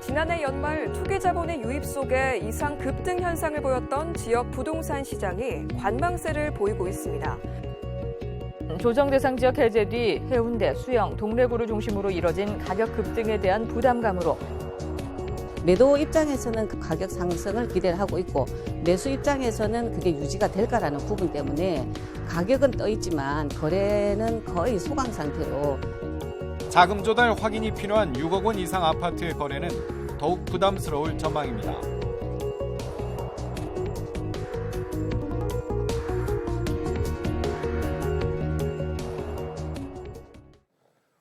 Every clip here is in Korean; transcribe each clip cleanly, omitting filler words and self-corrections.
지난해 연말 투기 자본의 유입 속에 이상 급등 현상을 보였던 지역 부동산 시장이 관망세를 보이고 있습니다. 조정 대상 지역 해제 뒤 해운대, 수영, 동래구를 중심으로 이뤄진 가격 급등에 대한 부담감으로 매도 입장에서는 그 가격 상승을 기대를 하고 있고 매수 입장에서는 그게 유지가 될까라는 부분 때문에 가격은 떠 있지만 거래는 거의 소강 상태로 자금 조달 확인이 필요한 6억 원 이상 아파트의 거래는 더욱 부담스러울 전망입니다.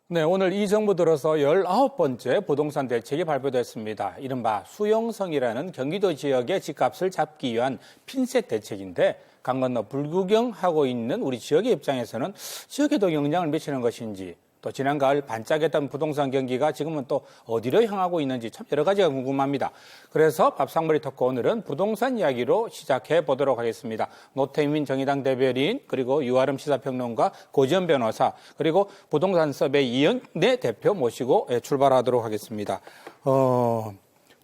네, 오늘 이 정부 들어서 19번째 부동산 대책이 발표됐습니다. 이른바 수용성이라는 경기도 지역의 집값을 잡기 위한 핀셋 대책인데 강 건너 불구경하고 있는 우리 지역의 입장에서는 지역에도 영향을 미치는 것인지 또 지난 가을 반짝였던 부동산 경기가 지금은 또 어디로 향하고 있는지 참 여러 가지가 궁금합니다. 그래서 밥상머리 토크 오늘은 부동산 이야기로 시작해 보도록 하겠습니다. 노태민 정의당 대변인 그리고 유아름 시사평론가 고지연 변호사 그리고 부동산 섭외 이영래 대표 모시고 출발하도록 하겠습니다.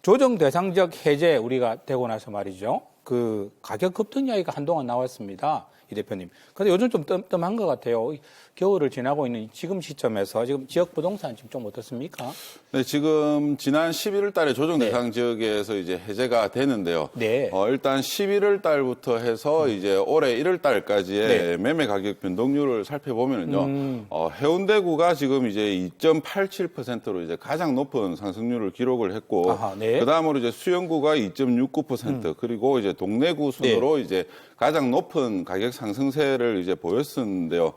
조정 대상 지역 해제 우리가 되고 나서 말이죠. 그 가격 급등 이야기가 한동안 나왔습니다. 이 대표님. 근데 요즘 좀 뜸뜸한 것 같아요. 겨울을 지나고 있는 지금 시점에서 지금 지역 부동산 지금 좀 어떻습니까? 네, 지금 지난 11월 달에 조정 대상 지역에서 이제 해제가 되는데요. 네. 일단 11월 달부터 해서 이제 올해 1월 달까지의 매매 가격 변동률을 살펴보면은요. 해운대구가 지금 이제 2.87%로 이제 가장 높은 상승률을 기록을 했고 그다음으로 이제 수영구가 2.69% 그리고 이제 동래구 순으로 이제 가장 높은 가격 상승세를 이제 보였었는데요.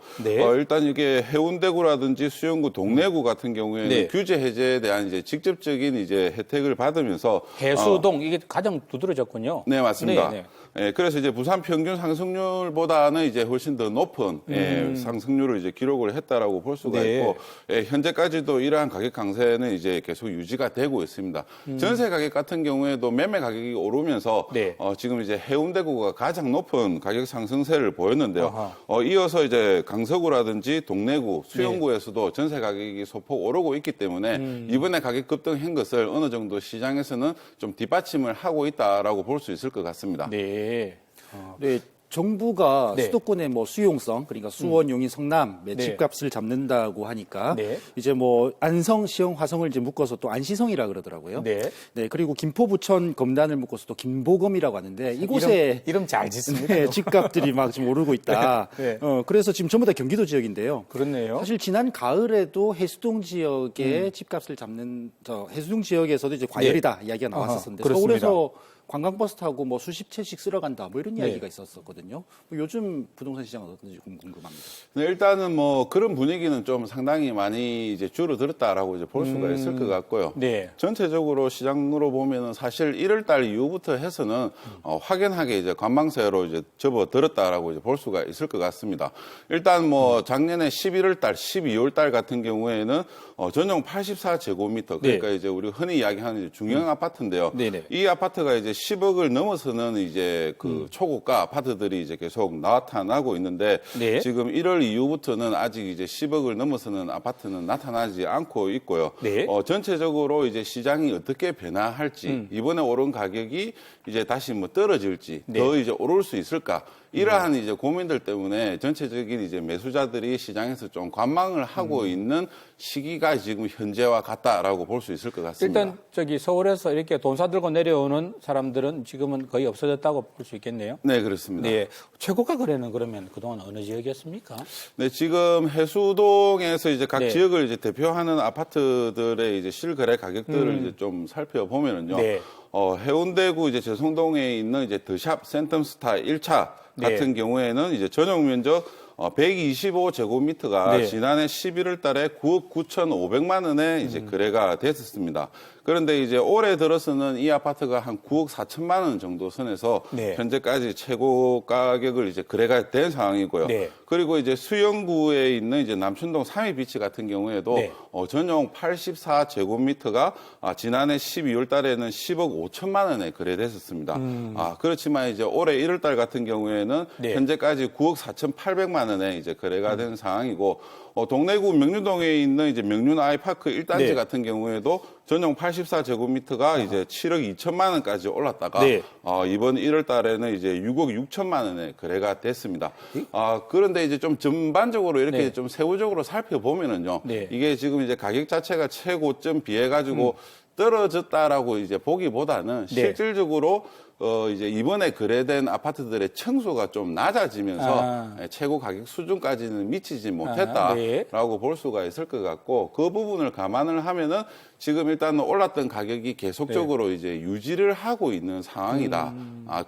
일단 이게 해운대구라든지 수영구, 동래구 같은 경우에는 규제 해제에 대한 이제 직접적인 이제 혜택을 받으면서 해수동 이게 가장 두드러졌군요. 네, 맞습니다. 그래서 이제 부산 평균 상승률보다는 이제 훨씬 더 높은 상승률을 이제 기록을 했다라고 볼 수가 있고 현재까지도 이러한 가격 강세는 이제 계속 유지가 되고 있습니다. 전세 가격 같은 경우에도 매매 가격이 오르면서 지금 이제 해운대구가 가장 높은 가격 상승세를 보였는데요. 이어서 이제 강서구라든지 동래구, 수영구에서도 전세 가격이 소폭 오르고 있기 때문에 이번에 가격 급등한 것을 어느 정도 시장에서는 좀 뒷받침을 하고 있다라고 볼 수 있을 것 같습니다. 네, 정부가 수도권의 뭐 수용성, 그러니까 수원, 용인, 성남의 집값을 잡는다고 하니까 이제 뭐 안성, 시흥, 화성을 이제 묶어서 또 안시성이라 그러더라고요. 네, 그리고 김포, 부천, 검단을 묶어서 또 김보검이라고 하는데 이곳에 이름 잘 짓습니다. 집값들이 막 지금 오르고 있다. 그래서 지금 전부 다 경기도 지역인데요. 그렇네요. 사실 지난 가을에도 해수동 지역의 집값을 잡는 해수동 지역에서도 이제 과열이다 이야기가 나왔었는데 서울에서 관광버스 타고 뭐 수십 채씩 쓸어간다 뭐 이런 이야기가 있었거든요. 요즘 부동산 시장은 어떤지 궁금합니다. 네, 일단은 뭐 그런 분위기는 좀 상당히 많이 이제 줄어들었다라고 이제 볼 수가 있을 것 같고요. 전체적으로 시장으로 보면은 사실 1월 달 이후부터 해서는 확연하게 이제 관망세로 이제 접어들었다라고 이제 볼 수가 있을 것 같습니다. 일단 뭐 작년에 11월 달, 12월 달 같은 경우에는 전용 84제곱미터 그러니까 이제 우리 흔히 이야기하는 중형 아파트인데요. 이 아파트가 이제 10억을 넘어서는 이제 그 초고가 아파트들이 이제 계속 나타나고 있는데 지금 1월 이후부터는 아직 이제 10억을 넘어서는 아파트는 나타나지 않고 있고요. 전체적으로 이제 시장이 어떻게 변화할지 이번에 오른 가격이 이제 다시 뭐 떨어질지 더 이제 오를 수 있을까? 이러한 이제 고민들 때문에 전체적인 이제 매수자들이 시장에서 좀 관망을 하고 있는 시기가 지금 현재와 같다라고 볼 수 있을 것 같습니다. 일단 저기 서울에서 이렇게 돈 사들고 내려오는 사람들은 지금은 거의 없어졌다고 볼 수 있겠네요. 네, 그렇습니다. 최고가 거래는 그러면 그동안 어느 지역이었습니까? 네, 지금 해수동에서 이제 각 지역을 이제 대표하는 아파트들의 이제 실거래 가격들을 이제 좀 살펴보면은요. 해운대구 이제 제송동에 있는 이제 더샵 센텀스타 1차 같은 경우에는 이제 전용 면적 125제곱미터가 지난해 11월 달에 9억 9,500만 원에 이제 거래가 됐었습니다. 그런데 이제 올해 들어서는 이 아파트가 한 9억 4천만 원 정도 선에서 현재까지 최고 가격을 이제 거래가 된 상황이고요. 그리고 이제 수영구에 있는 이제 남춘동 3위 비치 같은 경우에도 전용 84제곱미터가 지난해 12월 달에는 10억 5천만 원에 거래됐었습니다. 그렇지만 이제 올해 1월 달 같은 경우에는 현재까지 9억 4,800만 원에 이제 거래가 된 상황이고 동래구 명륜동에 있는 이제 명륜 아이파크 1단지 네. 같은 경우에도 전용 84제곱미터가 이제 7억 2천만 원까지 올랐다가 네. 이번 1월 달에는 이제 6억 6천만 원에 거래가 됐습니다. 그런데 이제 좀 전반적으로 이렇게 네. 좀 세부적으로 살펴보면은요. 네. 이게 지금 이제 가격 자체가 최고점 비해 가지고 떨어졌다라고 이제 보기보다는 네. 실질적으로 이제 이번에 거래된 아파트들의 층수가 좀 낮아지면서 최고 가격 수준까지는 미치지 못했다라고 네. 볼 수가 있을 것 같고, 그 부분을 감안을 하면은 지금 일단 올랐던 가격이 계속적으로 이제 유지를 하고 있는 상황이다.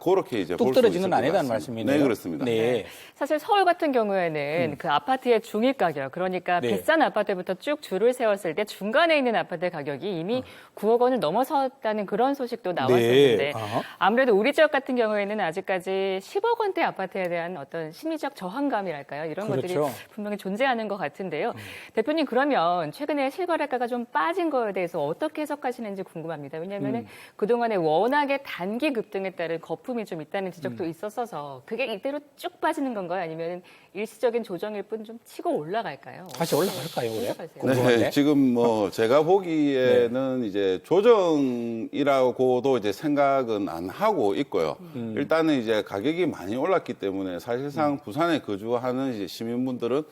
그렇게 이제 볼 뚝 수 있을 떨어지는 것 아니다는 같습니다. 말씀이네요. 네, 그렇습니다. 네. 사실 서울 같은 경우에는 그 아파트의 중위 가격, 그러니까 네. 비싼 아파트부터 쭉 줄을 세웠을 때 중간에 있는 아파트 가격이 이미 9억 원을 넘어섰다는 그런 소식도 나왔었는데 네. 아무래도 우리 지역 같은 경우에는 아직까지 10억 원대 아파트에 대한 어떤 심리적 저항감이랄까요? 이런 그렇죠. 것들이 분명히 존재하는 것 같은데요. 대표님, 그러면 최근에 실거래가가 좀 빠진 거에 대해서 어떻게 해석하시는지 궁금합니다. 왜냐하면 그동안에 워낙에 단기 급등에 따른 거품이 좀 있다는 지적도 있었어서 그게 이대로 쭉 빠지는 건가요? 아니면 일시적인 조정일 뿐 좀 치고 올라갈까요? 다시 올라갈까요, 올해? 생각하세요? 궁금한데? 네, 지금 뭐 제가 보기에는 이제 조정이라고도 이제 생각은 안 하고 있고요. 일단은 이제 가격이 많이 올랐기 때문에 사실상 부산에 거주하는 이제 시민분들은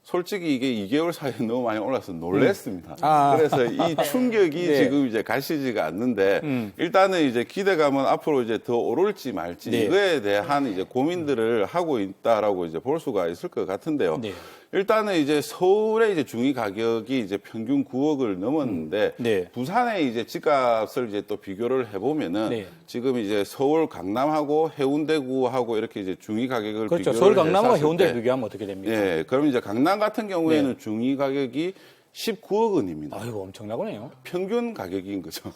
솔직히 이게 2개월 사이에 너무 많이 올라서 놀랬습니다. 그래서 이 충격이 네. 지금 이제 가시지가 않는데 일단은 이제 기대감은 앞으로 이제 더 오를지 말지 네. 이거에 대한 이제 고민들을 하고 있다라고 이제 볼 수가 있을 것 같은데요. 네. 일단은 이제 서울의 이제 중위 가격이 이제 평균 9억을 넘었는데 네. 부산의 이제 집값을 이제 또 비교를 해보면은 네. 지금 이제 서울 강남하고 해운대구하고 이렇게 이제 중위 가격을 그렇죠. 비교를 서울 강남과 했을 해운대 때 비교하면 어떻게 됩니까? 예, 그럼 이제 강남 같은 경우에는 중위 가격이 19억 원입니다. 아이고, 엄청나구네요. 평균 가격인 거죠.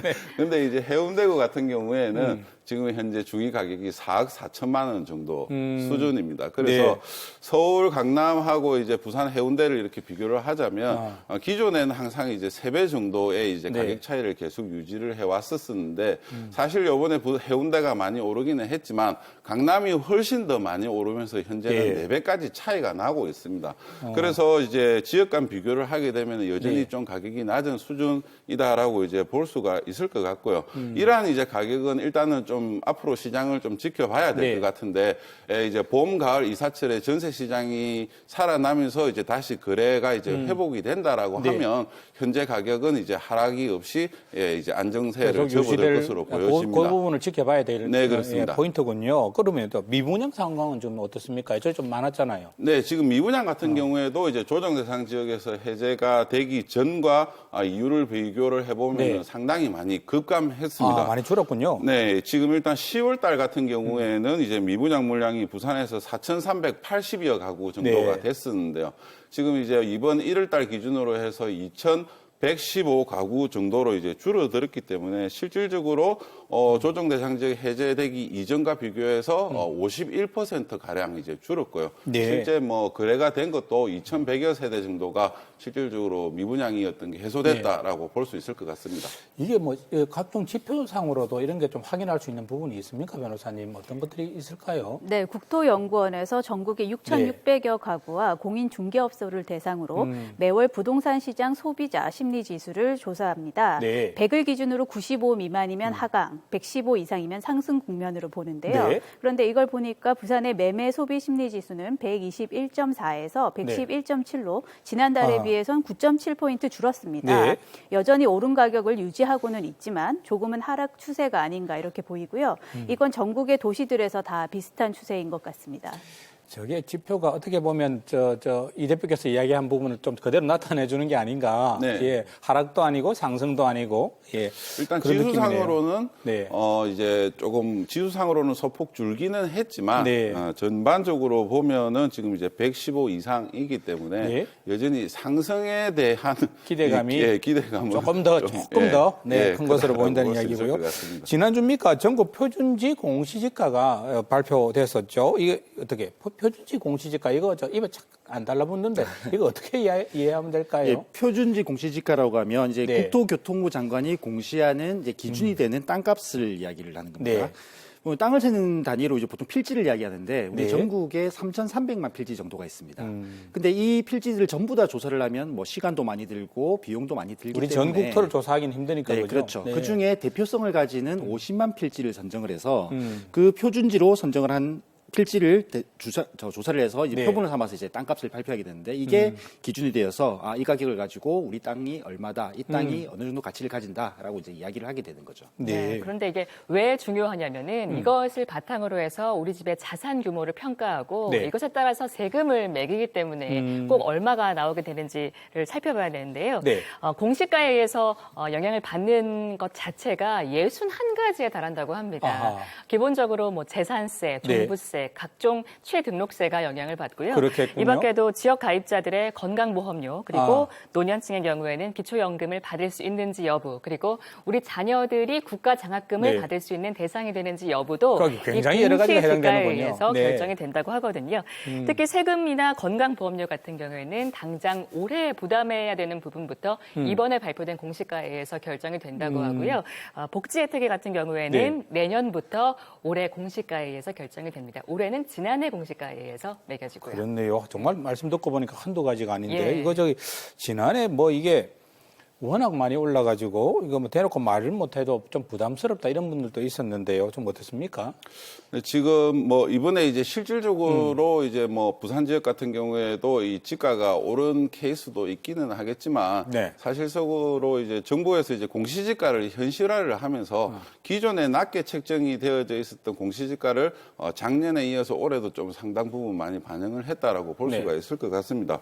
네. 근데 이제 해운대구 같은 경우에는 지금 현재 중위 가격이 4억 4천만 원 정도 수준입니다. 그래서 네. 서울, 강남하고 이제 부산, 해운대를 이렇게 비교를 하자면 기존에는 항상 이제 3배 정도의 이제 네. 가격 차이를 계속 유지를 해 왔었는데 사실 요번에 해운대가 많이 오르기는 했지만 강남이 훨씬 더 많이 오르면서 현재는 네. 4배까지 차이가 나고 있습니다. 그래서 이제 지역 간 비교를 하게 되면 여전히 네. 좀 가격이 낮은 수준이다라고 이제 볼 수가 있을 것 같고요. 이러한 이제 가격은 일단은 좀 앞으로 시장을 좀 지켜봐야 될 것 네. 같은데 이제 봄, 가을 이사철에 전세 시장이 살아나면서 이제 다시 거래가 이제 회복이 된다라고 네. 하면 현재 가격은 이제 하락이 없이 이제 안정세를 계속 접어들 유지될 것으로 그 보여집니다. 부분을 지켜봐야 될 네, 그렇습니다. 포인트군요. 그러면 또 미분양 상황은 좀 어떻습니까? 저 좀 많았잖아요. 네, 지금 미분양 같은 경우에도 이제 조정 대상 지역에서 해제가 되기 전과 이유를 비교를 해보면 네. 상당히 많이 급감했습니다. 많이 줄었군요. 네, 지금 일단 10월 달 같은 경우에는 이제 미분양 물량이 부산에서 4,380여 가구 정도가 네. 됐었는데요. 지금 이제 이번 1월 달 기준으로 해서 2,115 가구 정도로 이제 줄어들었기 때문에 실질적으로 조정 대상 지역 해제되기 이전과 비교해서 51% 가량 이제 줄었고요. 네. 실제 뭐 거래가 된 것도 2,100여 세대 정도가 실질적으로 미분양이었던 게 해소됐다라고 볼 수 있을 것 같습니다. 이게 뭐 각종 지표상으로도 이런 게 좀 확인할 수 있는 부분이 있습니까, 변호사님? 어떤 것들이 있을까요? 네, 국토연구원에서 전국의 6,600여 가구와 공인 중개업소를 대상으로 매월 부동산 시장 소비자 심리 지수를 조사합니다. 네. 100을 기준으로 95 미만이면 하강, 115 이상이면 상승 국면으로 보는데요. 네. 그런데 이걸 보니까 부산의 매매 소비 심리 지수는 121.4에서 111.7로 지난달에 비해선 9.7포인트 줄었습니다. 네. 여전히 오른 가격을 유지하고는 있지만 조금은 하락 추세가 아닌가 이렇게 보이고요. 이건 전국의 도시들에서 다 비슷한 추세인 것 같습니다. 저게 지표가 어떻게 보면 이 대표께서 이야기한 부분을 좀 그대로 나타내 주는 게 아닌가. 네. 예, 하락도 아니고 상승도 아니고. 예. 일단 그런 지수상으로는 네. 이제 조금 지수상으로는 소폭 줄기는 했지만 네. 전반적으로 보면은 지금 이제 115 이상이기 때문에 네. 여전히 상승에 대한 기대감이 기대감은 조금 더 큰 것으로 보인다는 이야기고요. 지난주입니까? 전국 표준지 공시지가가 발표됐었죠. 이게 어떻게 표준지 공시지가 이거 입에 착 안 달라붙는데 이거 어떻게 이해하면 될까요? 예, 표준지 공시지가라고 하면 이제 네. 국토교통부 장관이 공시하는 이제 기준이 되는 땅값을 이야기를 하는 겁니다. 네. 땅을 세는 단위로 이제 보통 필지를 이야기하는데 우리 네. 전국에 3,300만 필지 정도가 있습니다. 근데 이 필지들을 전부 다 조사를 하면 뭐 시간도 많이 들고 비용도 많이 들기 우리 때문에 전국토를 조사하기는 힘드니까 네, 그죠? 그렇죠. 네. 그 중에 대표성을 가지는 50만 필지를 선정을 해서 그 표준지로 선정을 한 필지를 조사를 해서 이제 네. 표본을 삼아서 이제 땅값을 발표하게 되는데 이게 기준이 되어서 이 가격을 가지고 우리 땅이 얼마다, 이 땅이 어느 정도 가치를 가진다라고 이제 이야기를 하게 되는 거죠. 네. 그런데 이게 왜 중요하냐면은 이것을 바탕으로 해서 우리 집의 자산 규모를 평가하고 네. 이것에 따라서 세금을 매기기 때문에 꼭 얼마가 나오게 되는지를 살펴봐야 되는데요. 네. 공시가에 의해서 영향을 받는 것 자체가 61가지에 달한다고 합니다. 아하. 기본적으로 뭐 재산세, 네. 종부세, 각종 취등록세가 영향을 받고요. 그렇겠군요. 이 밖에도 지역 가입자들의 건강보험료, 그리고 노년층의 경우에는 기초연금을 받을 수 있는지 여부, 그리고 우리 자녀들이 국가장학금을 네. 받을 수 있는 대상이 되는지 여부도 그러니까 굉장히 이 여러 가지가 공시지가에 해당되는군요. 의해서 네. 결정이 된다고 하거든요. 특히 세금이나 건강보험료 같은 경우에는 당장 올해 부담해야 되는 부분부터 이번에 발표된 공시가에 의해서 결정이 된다고 하고요. 복지 혜택 같은 경우에는 내년부터 올해 공시가에 의해서 결정이 됩니다. 올해는 지난해 공시가에 의해서 매겨지고요. 그렇네요. 정말 말씀 듣고 보니까 한두 가지가 아닌데 예. 이거 지난해 뭐 이게 워낙 많이 올라가지고 이거 뭐 대놓고 말을 못해도 좀 부담스럽다 이런 분들도 있었는데요. 좀 어떻습니까? 네, 지금 뭐 이번에 이제 실질적으로 이제 뭐 부산 지역 같은 경우에도 이 지가가 오른 케이스도 있기는 하겠지만 네. 사실적으로 이제 정부에서 이제 공시지가를 현실화를 하면서 기존에 낮게 책정이 되어져 있었던 공시지가를 작년에 이어서 올해도 좀 상당 부분 많이 반영을 했다라고 볼 네. 수가 있을 것 같습니다.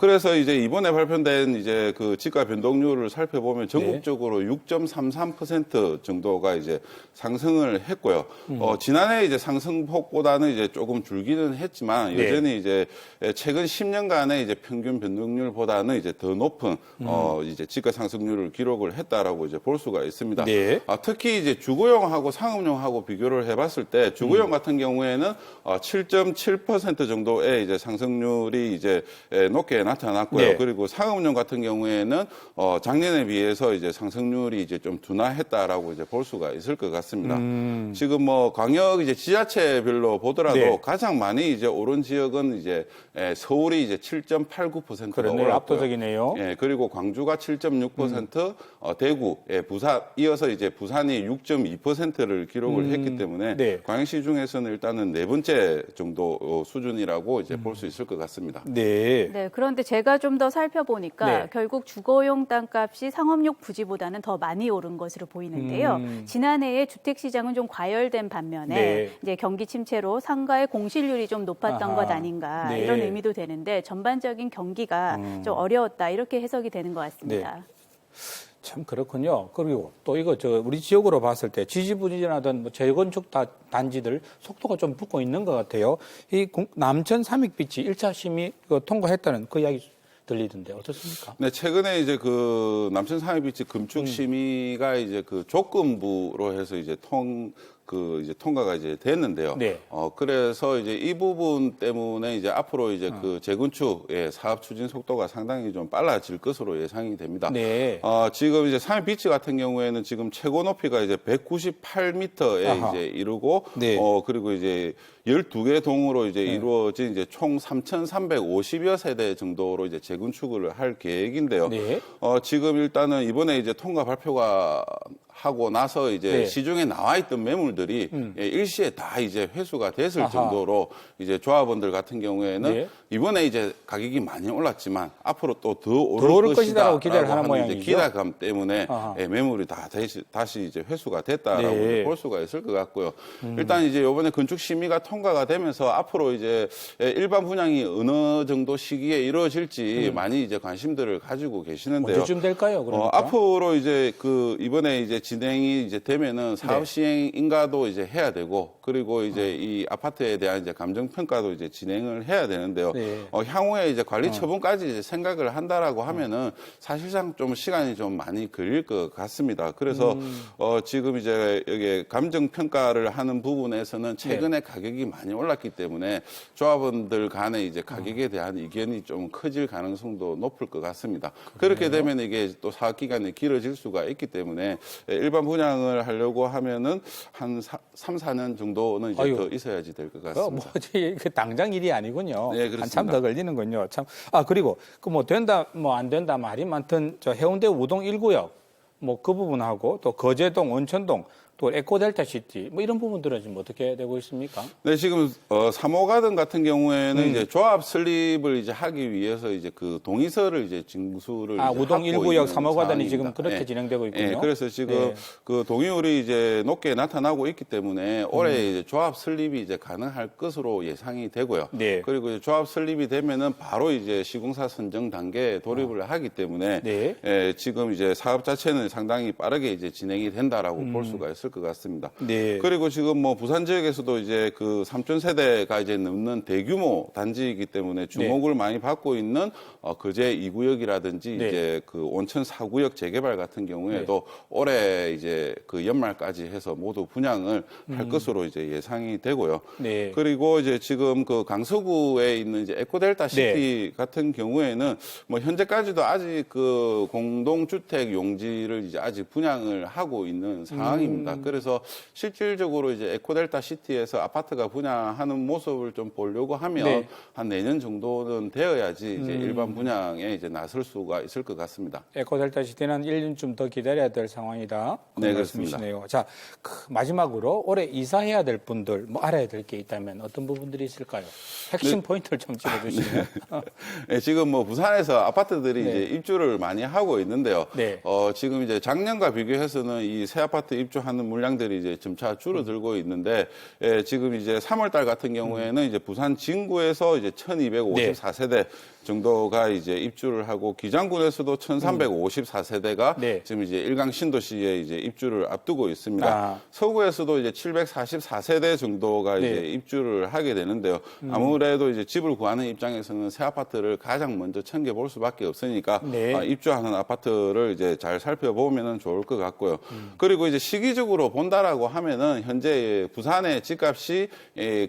그래서 이제 이번에 발표된 이제 그 지가 변동률을 살펴보면 전국적으로 6.33% 정도가 이제 상승을 했고요. 지난해 이제 상승폭보다는 이제 조금 줄기는 했지만 네. 여전히 이제 최근 10년간의 이제 평균 변동률보다는 이제 더 높은 이제 지가 상승률을 기록을 했다라고 이제 볼 수가 있습니다. 네. 특히 이제 주거용하고 상업용하고 비교를 해봤을 때 주거용 같은 경우에는 7.7% 정도의 이제 상승률이 이제 높게 나타났고요. 네. 그리고 상업용 같은 경우에는 작년에 비해서 이제 상승률이 이제 좀 둔화했다라고 이제 볼 수가 있을 것 같습니다. 지금 뭐 광역 이제 지자체별로 보더라도 네. 가장 많이 이제 오른 지역은 이제 서울이 이제 7.89%가 그러네요. 올랐고요. 압도적이네요. 예, 그리고 광주가 7.6%, 대구, 부산 이어서 이제 부산이 6.2%를 기록을 했기 때문에 네. 광역시 중에서는 일단은 네 번째 정도 수준이라고 이제 볼 수 있을 것 같습니다. 네. 네, 그런데 제가 좀 더 살펴보니까 네. 결국 주거용 땅값이 상업용 부지보다는 더 많이 오른 것으로 보이는데요. 지난해에 주택 시장은 좀 과열된 반면에 네. 이제 경기 침체로 상가의 공실률이 좀 높았던 아하. 것 아닌가 네. 이런 의미도 되는데 전반적인 경기가 좀 어려웠다 이렇게 해석이 되는 것 같습니다. 참 그렇군요. 그리고 또 이거 우리 지역으로 봤을 때 지지부진하던 뭐 재건축 단지들 속도가 좀 붙고 있는 것 같아요. 이 남천 삼익비치 1차 심의 통과했다는 그 이야기 들리던데 어떻습니까? 네, 최근에 이제 그 남천 상해비치 금축 심의가 이제 그 조건부로 해서 이제 이제 통과가 이제 됐는데요. 네. 그래서 이제 이 부분 때문에 이제 앞으로 이제 그 재건축의 사업 추진 속도가 상당히 좀 빨라질 것으로 예상이 됩니다. 네. 지금 이제 상해 비치 같은 경우에는 지금 최고 높이가 이제 198m에 아하. 이제 이루고, 네. 그리고 이제 12개 동으로 이제 이루어진 이제 총 3,350여 세대 정도로 이제 재건축을 할 계획인데요. 네. 지금 일단은 이번에 이제 통과 발표가 하고 나서 이제 네. 시중에 나와 있던 매물들이 일시에 다 이제 회수가 됐을 아하. 정도로 이제 조합원들 같은 경우에는 네. 이번에 이제 가격이 많이 올랐지만 앞으로 또 더 오를 오를 것이다라고 기대를 것이다라고 하는 하는 이제 모양이죠. 기대감 때문에 아하. 매물이 다 다시 이제 회수가 됐다라고 네. 볼 수가 있을 것 같고요. 일단 이제 이번에 건축 심의가 통과가 되면서 앞으로 이제 일반 분양이 어느 정도 시기에 이루어질지 많이 이제 관심들을 가지고 계시는데요. 언제쯤 될까요? 그러니까? 앞으로 이제 이번에 이제 진행이 이제 되면은 사업 네. 시행 인가도 이제 해야 되고 그리고 이제 이 아파트에 대한 이제 감정 평가도 이제 진행을 해야 되는데요. 네. 향후에 이제 관리 처분까지 이제 생각을 한다라고 하면은 사실상 좀 시간이 좀 많이 걸릴 것 같습니다. 그래서 지금 이제 여기 감정 평가를 하는 부분에서는 최근에 가격이 많이 올랐기 때문에 조합원들 간에 이제 가격에 대한 이견이 좀 커질 가능성도 높을 것 같습니다. 그렇게 되면 이게 또 사업 기간이 길어질 수가 있기 때문에 일반 분양을 하려고 하면은 한 3, 4년 정도는 이제 더 있어야지 될 것 같습니다. 그 당장 일이 아니군요. 네, 그렇습니다. 한참 더 걸리는군요. 참. 그리고 그 뭐 된다, 뭐 안 된다 말이 많던 저 해운대 우동 1구역 뭐 그 부분하고 또 거제동, 온천동 또 에코델타 시티 뭐 이런 부분들은 지금 어떻게 되고 있습니까? 네, 지금 3호 가든 같은 경우에는 이제 조합 설립을 이제 하기 위해서 이제 그 동의서를 이제 징수를 이제 우동 하고 1구역 있는 3호 가든이 상황입니다. 지금 그렇게 네. 진행되고 있군요. 네, 그래서 지금 그 동의율이 이제 높게 나타나고 있기 때문에 올해 이제 조합 설립이 이제 가능할 것으로 예상이 되고요. 네. 그리고 이제 조합 설립이 되면은 바로 이제 시공사 선정 단계에 돌입을 하기 때문에 지금 이제 사업 자체는 상당히 빠르게 이제 진행이 된다라고 볼 수가 있을 것 같습니다. 네. 그리고 지금 뭐 부산 지역에서도 이제 그 3천 세대가 이제 넘는 대규모 단지이기 때문에 주목을 많이 받고 있는 거제 2구역이라든지 이제 그 온천 4구역 재개발 같은 경우에도 올해 이제 그 연말까지 해서 모두 분양을 할 것으로 이제 예상이 되고요. 그리고 이제 지금 그 강서구에 있는 이제 에코델타 시티 같은 경우에는 뭐 현재까지도 아직 그 공동주택 용지를 이제 아직 분양을 하고 있는 상황입니다. 그래서 실질적으로 이제 에코델타 시티에서 아파트가 분양하는 모습을 좀 보려고 하면 한 내년 정도는 되어야지 이제 일반 분양에 이제 나설 수가 있을 것 같습니다. 에코델타 시티는 1년쯤 더 기다려야 될 상황이다. 네, 그렇습니다. 자, 마지막으로 올해 이사해야 될 분들 뭐 알아야 될 게 있다면 어떤 부분들이 있을까요? 핵심 포인트를 좀 짚어주시면. 네, 지금 뭐 부산에서 아파트들이 이제 입주를 많이 하고 있는데요. 지금 이제 작년과 비교해서는 이 새 아파트 입주하는 물량들이 이제 점차 줄어들고 있는데 지금 이제 3월달 같은 경우에는 이제 부산 진구에서 이제 1,254세대 정도가 이제 입주를 하고 기장군에서도 1,354세대가 지금 이제 일강 신도시에 이제 입주를 앞두고 있습니다. 서구에서도 이제 744세대 정도가 이제 입주를 하게 되는데요. 아무래도 이제 집을 구하는 입장에서는 새 아파트를 가장 먼저 챙겨볼 수밖에 없으니까 입주하는 아파트를 이제 잘 살펴보면은 좋을 것 같고요. 그리고 이제 시기적으로 본다라고 하면은 현재 부산의 집값이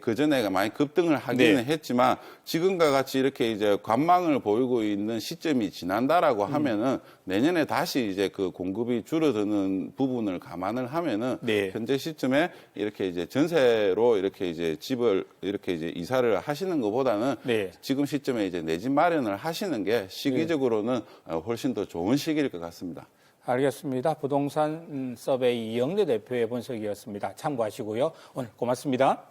그 전에 많이 급등을 하기는 했지만 지금과 같이 이렇게 이제 관망을 보이고 있는 시점이 지난다라고 하면은 내년에 다시 이제 그 공급이 줄어드는 부분을 감안을 하면은 현재 시점에 이렇게 이제 전세로 이렇게 이제 집을 이렇게 이제 이사를 하시는 것보다는 지금 시점에 이제 내 집 마련을 하시는 게 시기적으로는 훨씬 더 좋은 시기일 것 같습니다. 알겠습니다. 부동산 서베이 이영래 대표의 분석이었습니다. 참고하시고요. 오늘 고맙습니다.